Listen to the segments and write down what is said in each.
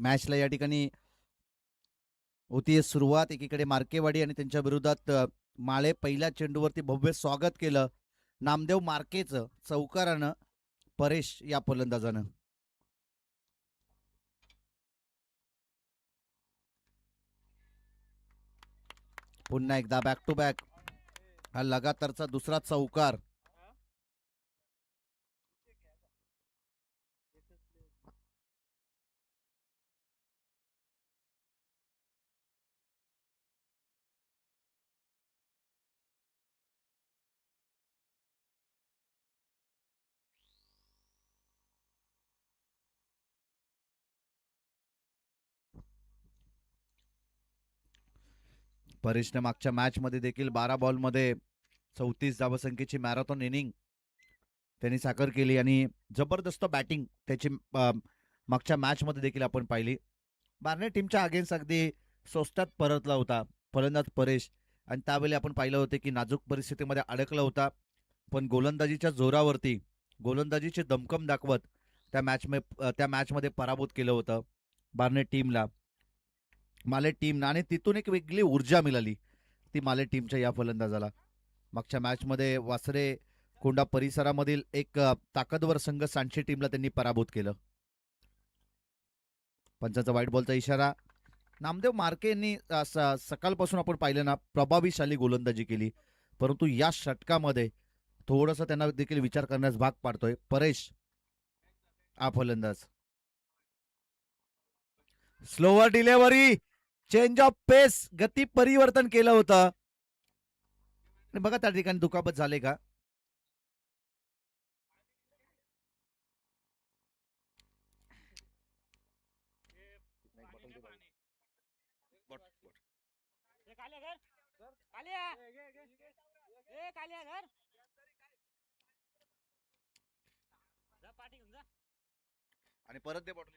मॅचला या ठिकाणी होती सुरुवात. एकीकडे मार्केवाडी आणि त्यांच्या विरोधात माळे पहिल्या चेंडूवरती भव्य स्वागत केलं नामदेव मार्केचं चौकारानं परेश या फलंदाजानं. पुन्हा एकदा बॅक टू बॅक हा लगातारचा दुसरा चौकार. परेशने मागच्या मॅच मध्ये देखील 12 बॉलमध्ये 34 धावसंख्येची मॅरेथॉन इनिंग त्यांनी साकार केली आणि जबरदस्त बॅटिंग त्याची मागच्या मॅच मध्ये देखील आपण पाहिली. बार्नेट टीमच्या अगेन्स्ट अगदी स्वस्तात परतला होता फलंदाज परेश आणि त्यावेळी आपण पाहिलं होते की नाजूक परिस्थितीमध्ये अडकला होता, पण गोलंदाजीच्या जोरावरती गोलंदाजीचे दमकम दाखवत त्या मॅचमध्ये पराभूत केलं होतं बार्नेट टीमला, माले टीमला, आणि तिथून एक वेगळी ऊर्जा मिळाली ती माले टीमच्या या फलंदाजाला. मागच्या मॅचमध्ये वासरे कोंडा परिसरामधील एक ताकदवर संघ सांची टीमला त्यांनी पराभूत केलं. पंचाचा व्हाईट बॉलचा इशारा. नामदेव मार्के यांनी सकाळपासून आपण पाहिलं ना प्रभावीशाली गोलंदाजी केली, परंतु या षटकामध्ये थोडंसं त्यांना देखील विचार करण्यास भाग पाडतोय परेश हा फलंदाज. स्लोवर डिलेव्हरी, चेंज ऑफ पेस, गती परिवर्तन केलं होतं. बघा त्या ठिकाणी दुखापत झाले का? आणि परत दे बॉटल.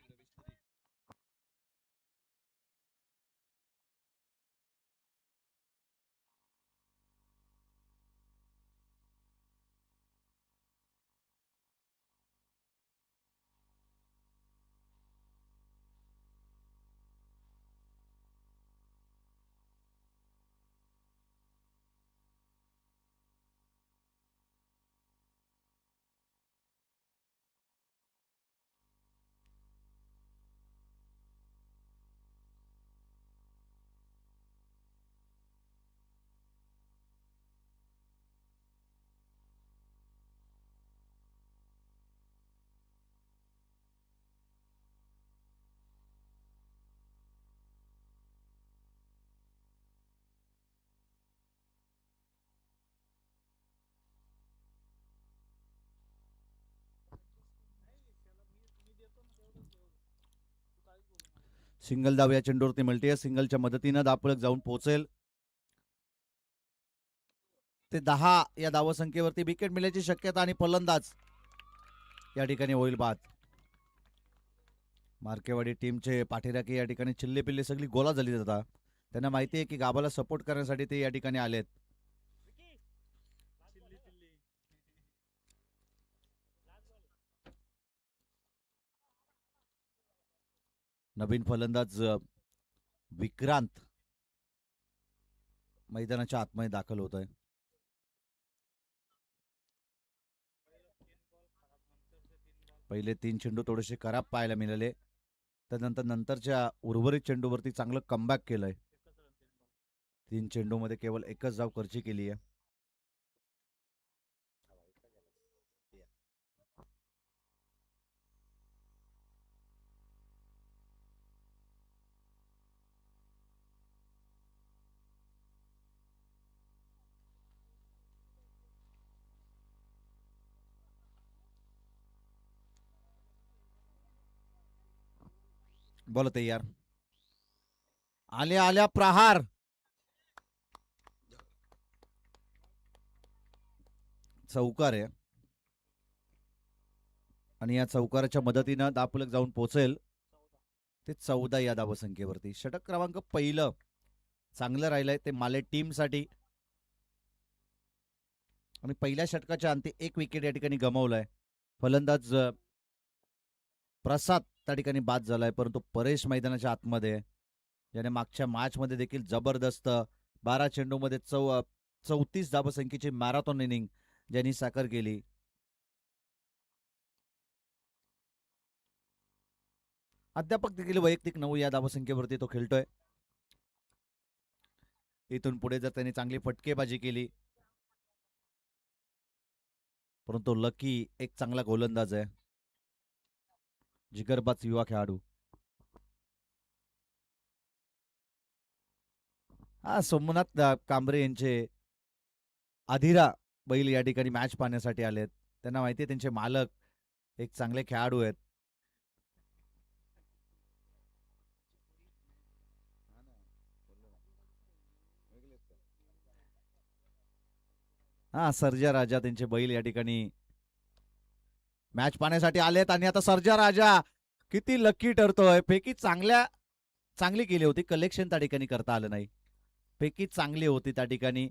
सिंगल धाव या चेंडूवरती मिळते. सिंगलच्या मदतीनं धावफलक जाऊन पोहोचेल ते 10 या धावसंख्येवरती विकेट मिळण्याची शक्यता आणि फलंदाज या ठिकाणी होईल बाद. मार्केवाडी टीमचे पाठीराखे या ठिकाणी चिल्ले पिल्ले सगळी गोला झाली जातात. त्यांना माहिती आहे की गावाला सपोर्ट करण्यासाठी ते या ठिकाणी आलेत. नवीन फलंदाज विक्रांत मैदानाच्या आतमध्ये दाखल होत आहे. पहिले 3 चेंडू थोडेसे खराब पाहायला मिळाले, त्यानंतर नंतरच्या उर्वरित चेंडूवरती चांगलं कमबॅक केलंय. 3 चेंडूमध्ये केवळ एकच धाव खर्ची केली आहे. बोला तयार. आल्या आल्या प्रहार. चौकार आहे आणि या चौकाराच्या मदतीनं धावफलक जाऊन पोहोचेल ते 14 या धावसंख्येवरती. षटक क्रमांक पहिलं चांगलं राहिलंय ते माले टीमसाठी आणि पहिल्या षटकाच्या अंती एक विकेट या ठिकाणी गमावलाय. फलंदाज प्रसाद त्या ठिकाणी बाद झालाय, परंतु परेश मैदानाच्या आतमध्ये आहे, ज्याने मागच्या मॅचमध्ये देखील जबरदस्त 12 चेंडूमध्ये 34 धावसंख्येची मॅरेथॉन इनिंग ज्यांनी साकार केली. अध्यापक देखील वैयक्तिक 9 या धावसंख्येवरती तो खेळतोय. इथून पुढे जर त्यांनी चांगली फटकेबाजी केली, परंतु लकी एक चांगला गोलंदाज आहे, जिगरबाज युवा खेळाडू. हा सोमनाथ कांबरे यांचे अधिरा बैल या ठिकाणी मॅच पाहण्यासाठी आलेत. त्यांना माहिती आहे त्यांचे मालक एक चांगले खेळाडू आहेत. हा सर्जा राजा त्यांचे बैल या ठिकाणी मॅच पाहण्यासाठी आलेत आणि आता सर्जा राजा किती लकी ठरतोय. पैकी चांगली केली होती, कलेक्शन त्या ठिकाणी करता आलं नाही. पैकी चांगली होती त्या ठिकाणी,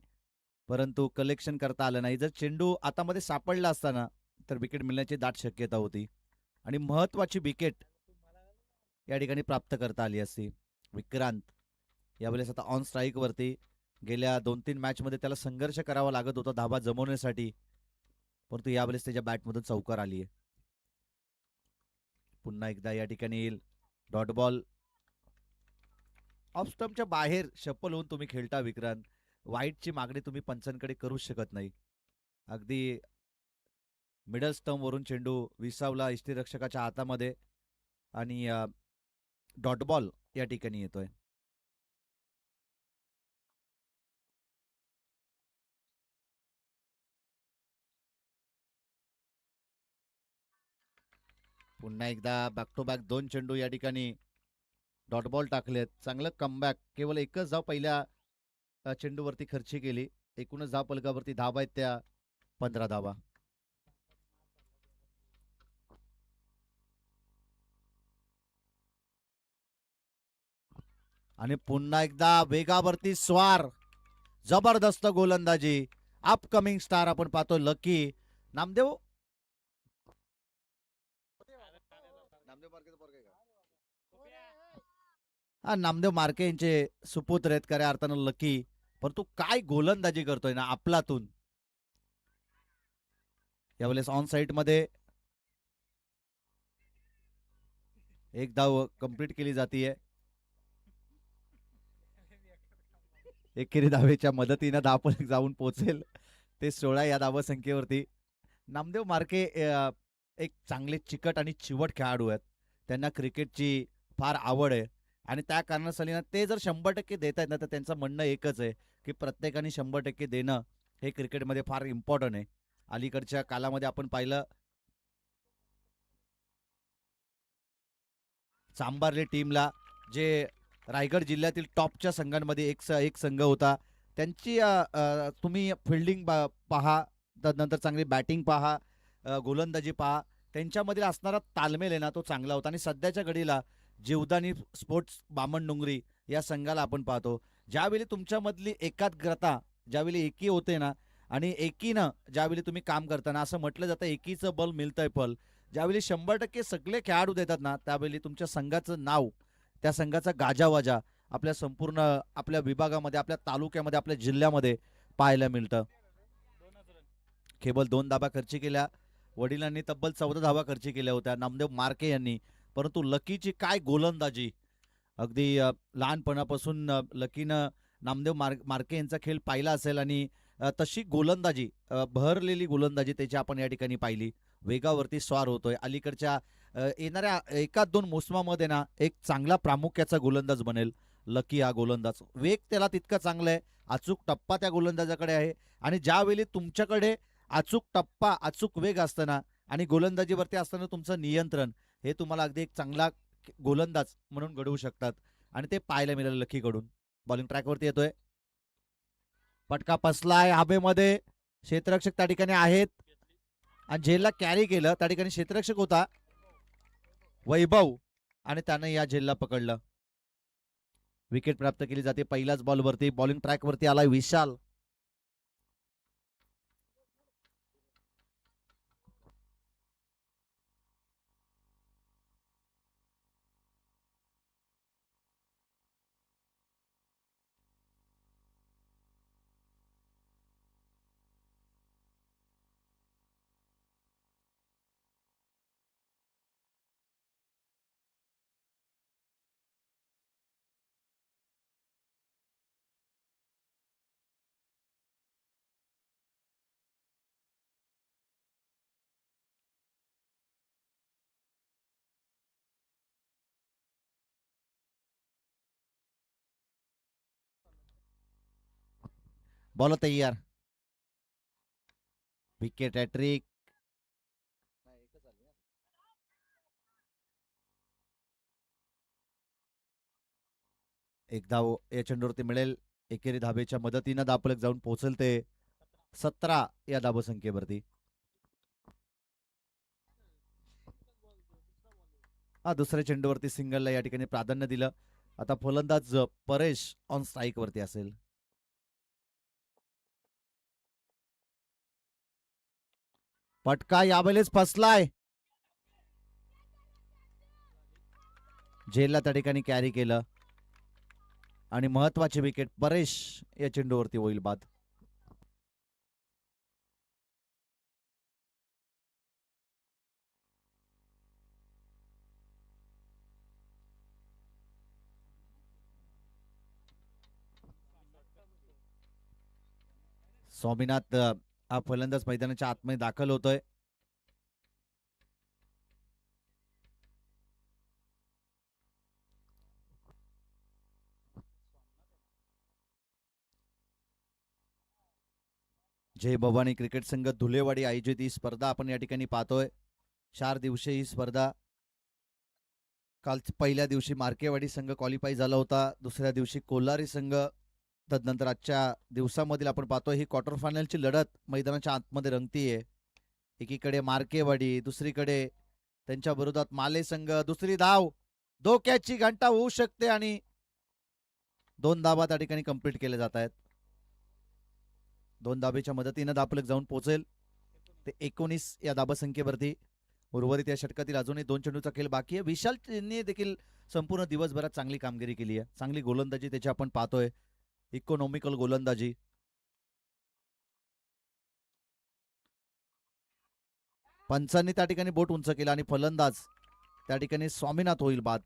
परंतु कलेक्शन करता आलं नाही. जर चेंडू आतामध्ये सापडला असताना तर विकेट मिळण्याची दाट शक्यता होती आणि महत्वाची विकेट या ठिकाणी प्राप्त करता आली असती. विक्रांत यावेळेस आता ऑन स्ट्राईक वरती. गेल्या 2-3 मॅच मध्ये त्याला संघर्ष करावा लागत होता धाबा जमवण्यासाठी, परंतु यावेळेस त्याच्या बॅटमधून चौकार आली आहे. पुन्हा एकदा या ठिकाणी येईल डॉट बॉल. ऑफ स्टंपच्या बाहेर शप्पल होऊन तुम्ही खेळता विक्रांत. वाईटची मागणी तुम्ही पंचांकडे करूच शकत नाही. अगदी मिडल स्टंप वरून चेंडू विसावला इष्टिरक्षकाच्या हातामध्ये आणि डॉट बॉल या ठिकाणी येतोय. पुन्हा एकदा बॅक टू बॅक 2 चेंडू या ठिकाणी डॉट बॉल टाकलेत. चांगलं कमबॅक. केवळ एकच धाव पहिल्या चेंडूवरती खर्ची केली. एकूणच धाव फलकावरती धावा आहेत त्या 15 धावा. आणि पुन्हा एकदा वेगावरती स्वार. जबरदस्त गोलंदाजी. अपकमिंग स्टार आपण पाहतो लकी. नामदेव हा नामदेव मार्के यांचे सुपुत्र आहेत खऱ्या अर्थानं लकी. परंतु काय गोलंदाजी करतोय ना आपलातून. यावेळेस ऑन साईड मध्ये एक धाव कंप्लीट केली जाते. एकेरी धावेच्या मदतीनं धावफलक जाऊन पोहोचेल ते 16 या धाव संख्येवरती. नामदेव मार्के एक चांगले चिकट आणि चिवट खेळाडू आहेत. त्यांना क्रिकेटची फार आवड आहे आणि त्या कारणासाठी ना ते जर 100% देत आहेत ना तर त्यांचं म्हणणं एकच आहे की प्रत्येकाने 100% देणं हे क्रिकेटमध्ये फार इम्पॉर्टंट आहे. अलीकडच्या कालामध्ये आपण पाहिलं चांबारली टीमला जे रायगड जिल्ह्यातील टॉपच्या संघांमध्ये एक संघ होता. त्यांची तुम्ही फिल्डिंग पहा, त्यानंतर चांगली बॅटिंग पहा, गोलंदाजी पहा. त्यांच्यामध्ये असणारा तालमेल आहे ना तो चांगला होता. आणि सध्याच्या घडीला जीवदानी स्पोर्ट्स बामणडोंगरी या संघाला आपण पाहतो. ज्यावेळी तुमच्यामधली एकाग्रता, ज्यावेळी एकी होते ना आणि एकीनं ज्यावेळी तुम्ही काम करताना असं म्हटलं जातं एकीचं बल मिळतंय फल. ज्यावेळी 100% सगळे खेळाडू देतात ना त्यावेळी तुमच्या संघाचं नाव, त्या संघाचा गाजावाजा आपल्या संपूर्ण आपल्या विभागामध्ये, आपल्या तालुक्यामध्ये, आपल्या जिल्ह्यामध्ये पाहायला मिळतं. केवळ 2 धाबा खर्ची केल्या. वडिलांनी तब्बल 14 धाबा खर्ची केल्या होत्या नामदेव मार्के यांनी. परंतु लकीची काय गोलंदाजी. अगदी लहानपणापासून लकीनं नामदेव मार्के यांचा खेळ पाहिला असेल आणि तशी गोलंदाजी, बहरलेली गोलंदाजी त्याची आपण या ठिकाणी पाहिली. वेगावरती स्वार होतोय. अलीकडच्या येणाऱ्या 1-2 मोसमामध्ये ना एक चांगला प्रामुख्याचा गोलंदाज बनेल लकी हा गोलंदाज. वेग त्याला तितका चांगला आहे, अचूक टप्पा त्या गोलंदाजाकडे आहे. आणि ज्यावेळी तुमच्याकडे अचूक टप्पा, अचूक वेग असताना आणि गोलंदाजीवरती असताना तुमचं नियंत्रण, हे तुम्हाला अगदी एक चांगला गोलंदाज म्हणून घडवू शकतात आणि ते पाहायला मिळालं लकीकडून. बॉलिंग ट्रॅकवरती येतोय. पटका पसलाय हवेमध्ये. क्षेत्ररक्षक त्या ठिकाणी आहेत आणि झेलला कॅरी केलं. त्या ठिकाणी क्षेत्ररक्षक होता वैभव आणि त्यानं या झेलला पकडलं. विकेट प्राप्त केली जाते पहिल्याच बॉलवरती. बॉलिंग ट्रॅकवरती आलाय विशाल. बॉल तयार. Wicket hat trick. एक धाव या चेंडूवरती मिळेल. एकेरी धाबेच्या मदतीनं धापलक जाऊन पोहोचल ते 17 या धावसंख्येवरती. हा दुसऱ्या चेंडूवरती सिंगलला या ठिकाणी प्राधान्य दिलं. आता फलंदाज परेश ऑन स्ट्राईक वरती असेल. पटका यावेळेस फसलाय. झेलला त्या ठिकाणी कॅरी केलं आणि महत्वाची विकेट परेश या चेंडूवरती होईल बाद. स्वामीनाथ हा फलंदाज मैदानाच्या आतमध्ये दाखल होतोय. जय भवानी क्रिकेट संघ धुलेवाडी आयोजित ही स्पर्धा आपण या ठिकाणी पाहतोय. 4 दिवसीय ही स्पर्धा. काल पहिल्या दिवशी मार्केवाडी संघ क्वालिफाय झाला होता. दुसऱ्या दिवशी कोल्हारी संघ. तदनंतर आजच्या दिवसामधील आपण पाहतोय ही क्वार्टर फायनलची लढत मैदानाच्या आतमध्ये रंगतीये. एकीकडे मार्केवाडी, दुसरीकडे त्यांच्या विरोधात माले संघ. दुसरी धाव धोक्याची घंटा होऊ शकते आणि 2 धाबा त्या ठिकाणी कंप्लीट केले जात आहेत. 2 धाबेच्या मदतीनं धापलक जाऊन पोहोचेल ते 19 या धाबसंख्येवरती. उर्वरित या षटकातील अजूनही 2 चेंडूचा खेळ बाकी आहे. विशालने देखील संपूर्ण दिवसभरात चांगली कामगिरी केली आहे. चांगली गोलंदाजी त्याची आपण पाहतोय. इकॉनॉमिकल गोलंदाजी. पंचांनी त्या ठिकाणी बोट उंच केला आणि फलंदाज त्या ठिकाणी स्वामीनाथ होईल बाद.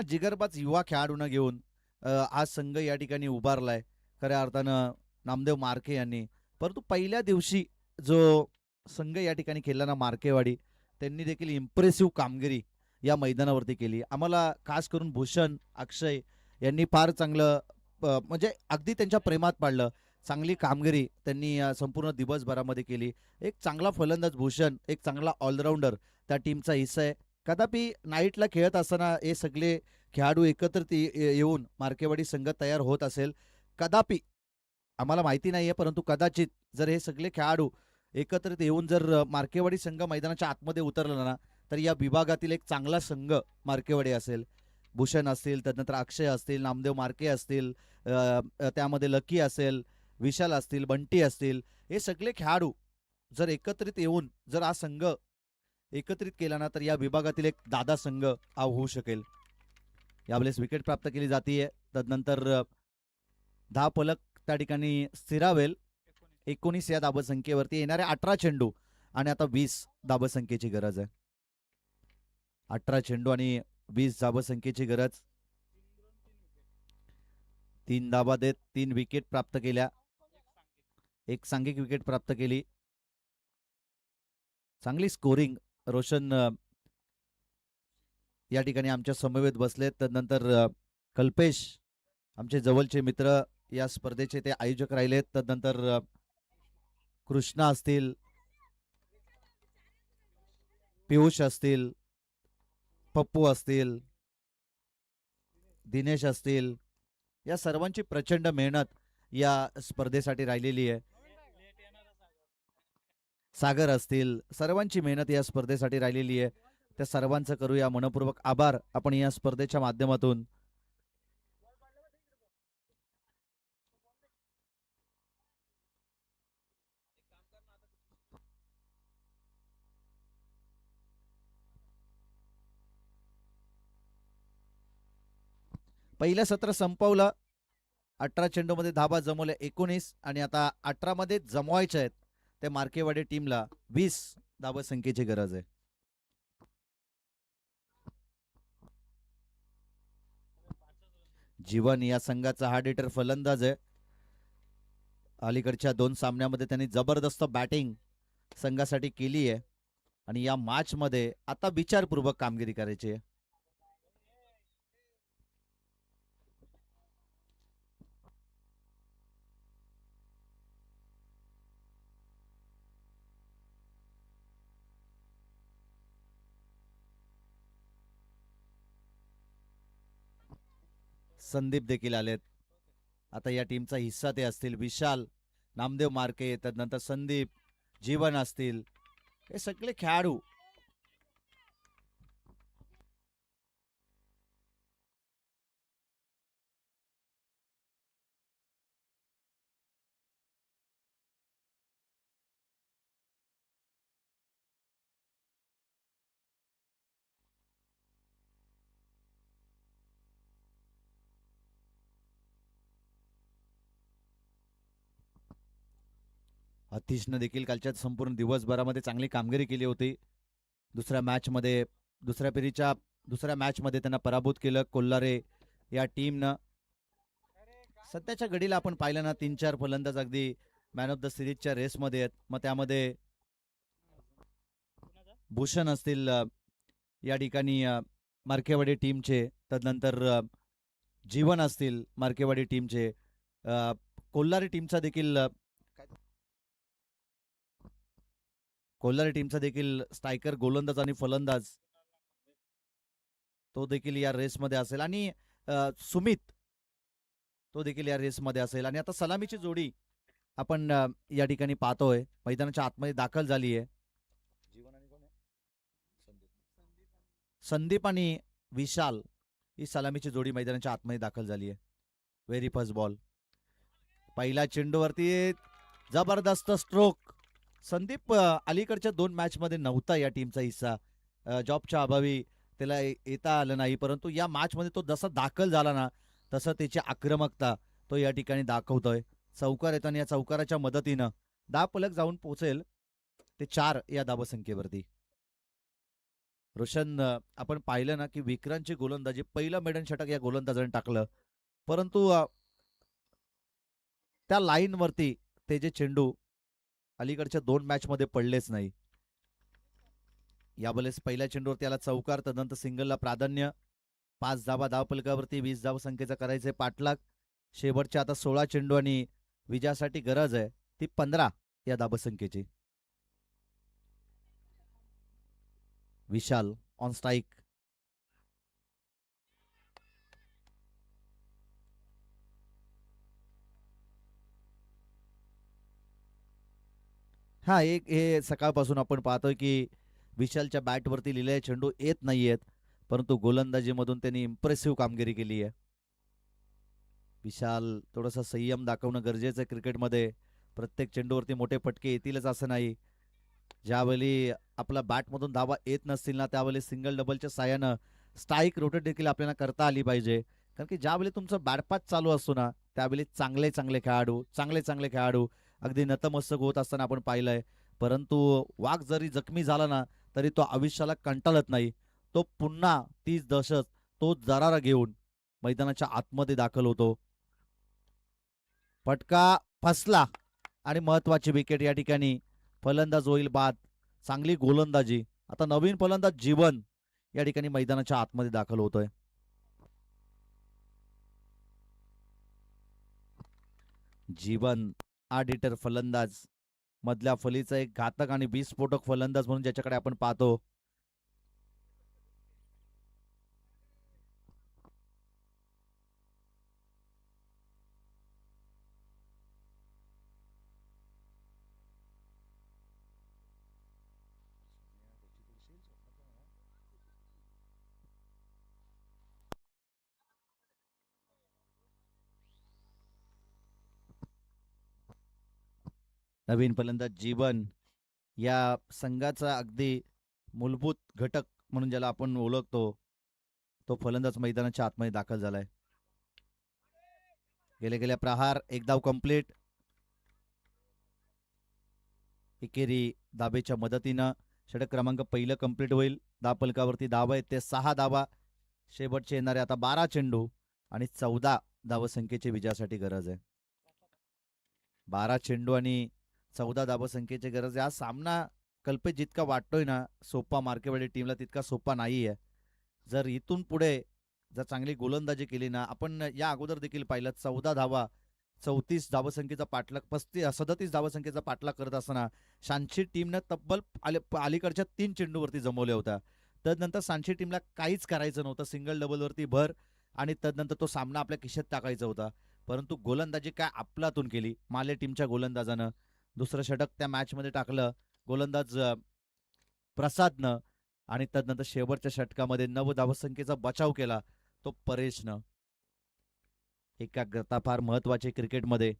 जिगरबाज युवा खेळाडूंना घेऊन आज संघ या ठिकाणी उभारलाय खऱ्या अर्थानं नामदेव मार्के यांनी. परंतु पहिल्या दिवशी जो संघ या ठिकाणी खेळला ना मार्केवाडी, त्यांनी देखील इम्प्रेसिव्ह कामगिरी या मैदानावरती केली. आम्हाला खास करून भूषण, अक्षय यांनी फार चांगलं म्हणजे अगदी त्यांच्या प्रेमात पाडलं. चांगली कामगिरी त्यांनी संपूर्ण दिवसभरामध्ये केली. एक चांगला फलंदाज भूषण, एक चांगला ऑलराऊंडर त्या टीमचा हिस्सा आहे. कदापि नाईटला खेळत असताना हे सगळे खेळाडू एकत्रित येऊन मार्केवाडी संघ तयार होत असेल. कदापि आम्हाला माहिती नाहीये, परंतु कदाचित जर हे सगळे खेळाडू एकत्रित येऊन जर मार्केवाडी संघ मैदानाच्या आतमध्ये उतरला ना, तर या विभागातील एक चांगला संघ मार्केवाडी असेल. भूषण असतील, त्यानंतर अक्षय असतील, नामदेव मार्के असतील, त्यामध्ये लकी असेल, विशाल असतील, बंटी असतील, हे सगळे खेळाडू जर एकत्रित येऊन जर हा संघ एकत्रित केला ना, तर या विभागातील एक दादा संघ हा होऊ शकेल. यावेळेस विकेट प्राप्त केली जाते. तदनंतर धावफलक त्या ठिकाणी स्थिरावेल 19 या धावसंख्येवरती. येणारे 18 चेंडू आणि आता 20 धावसंख्येची गरज आहे. 18 चेंडू आणि 20 धावसंख्येची गरज. 3 धावा देत 3 विकेट प्राप्त केल्या. एक सांघिक विकेट प्राप्त केली. चांगली स्कोरिंग. रोशन या ठिकाणी आमच्या समवेत बसलेत. तदनंतर कल्पेश आमचे जवळचे मित्र या स्पर्धेचे ते आयोजक राहिलेत. तदनंतर कृष्णा असतील, पियुष असतील, पप्पू असतील, दिनेश असतील, या सर्वांची प्रचंड मेहनत या स्पर्धेसाठी राहिलेली आहे. सागर असतील, सर्वांची मेहनत या स्पर्धेसाठी राहिलेली आहे. त्या सर्वांचं करूया मनपूर्वक आभार आपण या स्पर्धेच्या माध्यमातून. पहिलं सत्र संपवलं. 18 चेंडूमध्ये धाबा जमवल्या 19 आणि आता 18 मध्ये जमवायच्या आहेत. त्या मार्केवाडी टीमला 20 धाबा संख्येची गरज आहे. जीवन या संघाचा हार्ड हिटर फलंदाज आहे. अलीकडच्या 2 सामन्यामध्ये त्यांनी जबरदस्त बॅटिंग संघासाठी केली आहे आणि या मॅच मध्ये आता विचारपूर्वक कामगिरी करायची आहे. संदीप देखील आलेत. आता या टीमचा हिस्सा ते असतील. विशाल, नामदेव मार्के, त्यानंतर संदीप, जीवन असतील, हे सगळे खेळाडू. अतिशनं देखील कालच्या संपूर्ण दिवसभरामध्ये चांगली कामगिरी केली होती. दुसऱ्या मॅचमध्ये दुसऱ्या फेरीच्या दुसऱ्या मॅचमध्ये त्यांना पराभूत केलं कोल्हारे या टीमनं. सध्याच्या घडीला आपण पाहिलं ना, 3-4 फलंदाज अगदी मॅन ऑफ द सिरीजच्या रेसमध्ये आहेत. मग त्यामध्ये भूषण असतील या ठिकाणी मार्केवाडी टीमचे, तदनंतर जीवन असतील मार्केवाडी टीमचे, कोल्हारी टीमचा देखील कोल्हारी टीमचा देखील स्ट्रायकर, गोलंदाज आणि फलंदाज तो देखील या रेसमध्ये असेल, आणि सुमित तो देखील या रेसमध्ये असेल. आणि आता सलामीची जोडी आपण या ठिकाणी पाहतोय, मैदानाच्या आतमध्ये दाखल झाली आहे. संदीप आणि विशाल ही सलामीची जोडी मैदानाच्या आतमध्ये दाखल झाली आहे. व्हेरी फर्स्ट बॉल, पहिल्या चेंडूवरती जबरदस्त स्ट्रोक. संदीप अलीकडच्या 2 मॅचमध्ये नव्हता या टीमचा हिस्सा, जॉबच्या अभावी त्याला येता आलं नाही. परंतु या मॅचमध्ये तो जसा दाखल झाला ना, तसं त्याची आक्रमकता तो या ठिकाणी दाखवतोय. चौकार येताना या चौकाराच्या मदतीनं दाबफलक जाऊन पोहोचेल ते 4 या धावसंख्येवरती. रोशन, आपण पाहिलं ना की विक्रांतची गोलंदाजी, पहिलं मेडन षटक या गोलंदाजाने टाकलं, परंतु त्या लाईनवरती ते जे चेंडू अलीकडच्या 2 मॅचमध्ये पडलेच नाही. यावेळेस पहिल्या चेंडूवर त्याला चौकार, तदनंतर सिंगलला प्राधान्य. 5 धावा धावफलकावरती, 20 धावसंख्येचा करायचे पाठलाग. शेवटच्या आता 16 चेंडू आणि विजयासाठी गरज आहे ती 15 या धावसंख्येची. विशाल ऑन स्ट्राईक. हा, एक हे सकाळपासून आपण पाहतोय की विशालच्या बॅटवरती लिहिलेले चेंडू येत नाहीयेत, परंतु गोलंदाजीमधून त्यांनी इम्प्रेसिव्ह कामगिरी केली आहे. विशाल थोडासा संयम दाखवणं गरजेचं आहे क्रिकेटमध्ये. प्रत्येक चेंडूवरती मोठे फटके येतीलच असं नाही. ज्यावेळी आपला बॅटमधून धावा येत नसतील ना, त्यावेळी सिंगल डबलच्या साह्यानं स्ट्राईक रोटेट देखील आपल्याला करता आली पाहिजे. कारण की ज्यावेळी तुमचं बॅटपाच चालू असतो ना, त्यावेळी चांगले चांगले खेळाडू अगदी नतमस्तक होत असताना आपण पाहिलंय. परंतु वाघ जरी जखमी झाला ना, तरी तो आयुष्याला कंटाळत नाही. तो पुन्हा 30 दशक तो दरारा घेऊन मैदानाच्या आतमध्ये दाखल होतो. फटका फसला आणि महत्वाची विकेट या ठिकाणी. फलंदाज होईल बाद. चांगली गोलंदाजी. आता नवीन फलंदाज जीवन या ठिकाणी मैदानाच्या आतमध्ये दाखल होतोय. जीवन आठ फलंदाज, मधल्या फलीचा एक घातक आणि विस्फोटक फलंदाज म्हणून ज्याच्याकडे आपण पाहतो. नवीन फलंदाज जीवन या संघाचा अगदी मूलभूत घटक म्हणून ज्याला आपण ओळखतो, तो फलंदाज मैदानाच्या आतमध्ये दाखल झालाय. गेल्या प्रहार, एक धाव कंप्लीट. एकेरी दाबेच्या मदतीनं षटक क्रमांक पहिलं कंप्लीट होईल. धावफलकावरती धावा आहेत ते 6 धावा. शेवटचे येणारे आता 12 चेंडू आणि 14 धावसंख्येची विजयासाठी गरज आहे. 12 चेंडू आणि 14 धावसंख्येची गरज आहे. हा सामना कल्पित जितका वाटतोय ना सोपा मार्केवाडी टीमला, तितका सोपा नाही आहे. जर इथून पुढे जर चांगली गोलंदाजी केली ना, आपण या अगोदर देखील पाहिलं 14 धावा 34 धावसंख्येचा पाठलाग 37 धावसंख्येचा पाठलाग करत असताना सांची टीमनं तब्बल अलीकडच्या 3 चेंडूवरती जमवल्या होत्या. त्यानंतर सांची टीमला काहीच करायचं नव्हतं. सिंगल डबलवरती भर आणि तदनंतर तो सामना आपल्या खिशात टाकायचा होता. परंतु गोलंदाजी काय आपलातून केली माले टीमच्या गोलंदाजानं. दुसरं षटक त्या मॅचमध्ये टाकलं गोलंदाज प्रसादनं आणि तदनंतर शेवटच्या षटकामध्ये 9 धावसंख्येचा बचाव केला तो परेशनं. एकाग्रता फार महत्वाची क्रिकेटमध्ये,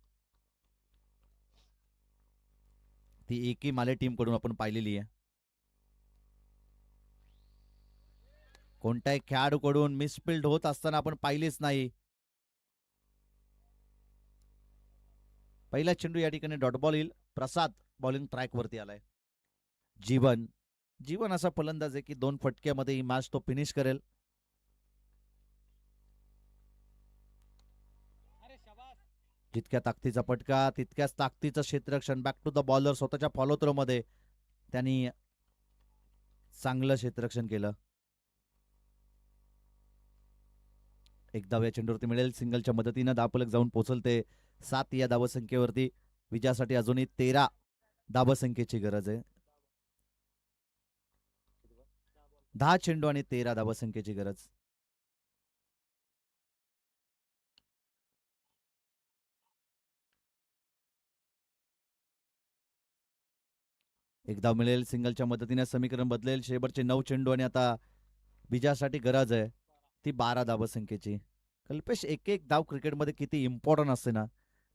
ती एकही माले टीम कडून आपण पाहिलेली आहे. कोणत्याही खेळाडूकडून मिसफिल्ड होत असताना आपण पाहिलेच नाही. पहिला चेंडू या ठिकाणी डॉट बॉल येईल. प्रसाद बॉलिंग ट्रॅक वरती आलाय. जीवन जीवन असा फलंदाज आहे की 2 फटक्यामध्ये ही मॅच तो फिनिश करेल. जितक्या ताकदीचा फटका तितक्याच ताकदीचं क्षेत्ररक्षण. बॅक टू द बॉलर स्वतःच्या फॉलो थ्रो मध्ये त्यांनी चांगलं क्षेत्ररक्षण केलं. एक धाव या चेंडूवरती मिळेल. सिंगलच्या मदतीनं धावफलक जाऊन पोहोचलते 7 या धावसंख्येवरती. विजयासाठी अजूनही 13 धावसंख्येची गरज आहे. 10 चेंडू आणि 13 धावसंख्येची गरज. एक धाव मिळेल. सिंगलच्या मदतीने समीकरण बदलेल. शेवटचे 9 चेंडू आणि आता विजयासाठी गरज आहे ती 12 धावसंख्येची. कल्पेश एक एक धाव क्रिकेटमध्ये किती इम्पॉर्टंट असते ना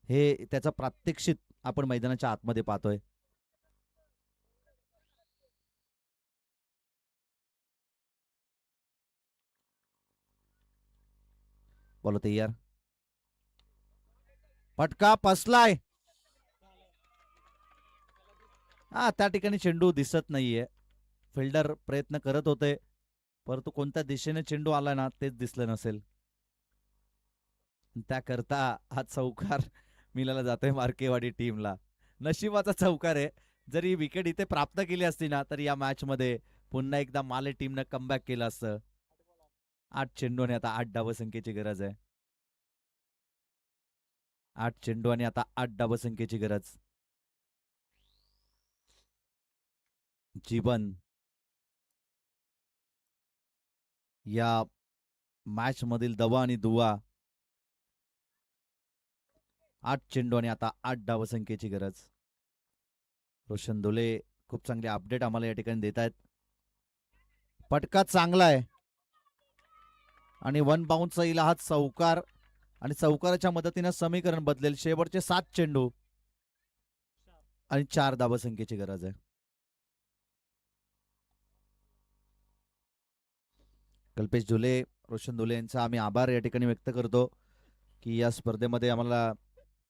हे त्याचा प्रात्यक्षिक आपण मैदानाच्या आतमध्ये पाहतोय. बोलो तयार. फटका फसलाय. हा त्या ठिकाणी चेंडू दिसत नाहीये. फिल्डर प्रयत्न करत होते परंतु कोणत्या दिशेने चेंडू आला ना तेच दिसलं नसेल. त्याकरता हा चौकार मिळाला जातोय मार्केवाडी टीमला. नशिबाचा चौकार आहे. जरी विकेट इथे प्राप्त केली असती ना तर या मॅच मध्ये पुन्हा एकदा माले टीमनं कमबॅक केलं असतं. 8 चेंडू आणि आता 8 धावसंख्येची गरज आहे. 8 चेंडू आणि आता 8 धावसंख्येची गरज. जीवन या मॅच मधील दवा आणि दुवा. 8 चेंडू आणि आता 8 धावसंख्येची गरज. रोशन दोले खूप चांगले अपडेट आम्हाला या ठिकाणी देत आहेत. फटका चांगला आहे आणि 1 बाउन्सचा येईल हा चौकार आणि चौकाराच्या मदतीने समीकरण बदलेल. शेवटचे 7 चेंडू आणि 4 धावसंख्येची गरज आहे. कल्पेश झुले, रोशन धुले यांचा आम्ही आभार या ठिकाणी व्यक्त करतो की या स्पर्धेमध्ये आम्हाला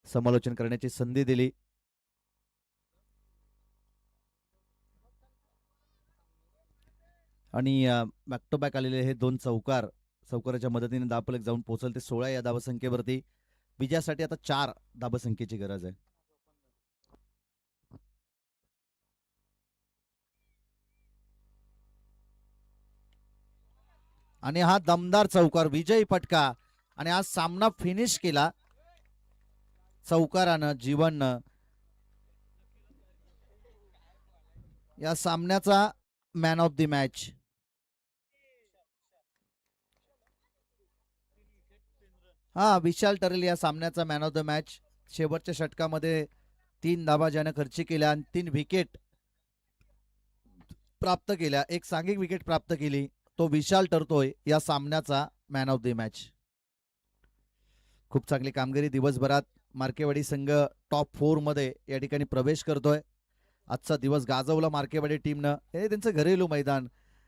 समालोचन करण्याची संधी दिली. आणि बॅक टू बॅक आलेले हे 2 चौकाराच्या मदतीने धावफलक जाऊन पोहोचल ते 16 या धावसंख्येवरती. विजयासाठी आता 4 धावसंख्येची गरज आहे. आणि हा दमदार चौकार विजयी फटका आणि आज सामना फिनिश केला चौकारानं जीवननं. या सामन्याचा मॅन ऑफ द मॅच. हा विशाल ठरेल या सामन्याचा मॅन ऑफ द मॅच. शेवटच्या षटकामध्ये 3 धावा ज्यानं खर्ची केल्या आणि 3 विकेट प्राप्त केल्या, एक सांघिक विकेट प्राप्त केली, तो विशाल ठरतोय या सामन्याचा मॅन ऑफ द मॅच. खूप चांगली कामगिरी दिवसभरात. मार्केवाडी संघ टॉप 4 मध्ये या ठिकाणी प्रवेश करतोय. आजचा दिवस गाजवला मार्केवाडी टीमनं. हे त्यांचं घरेलू मैदान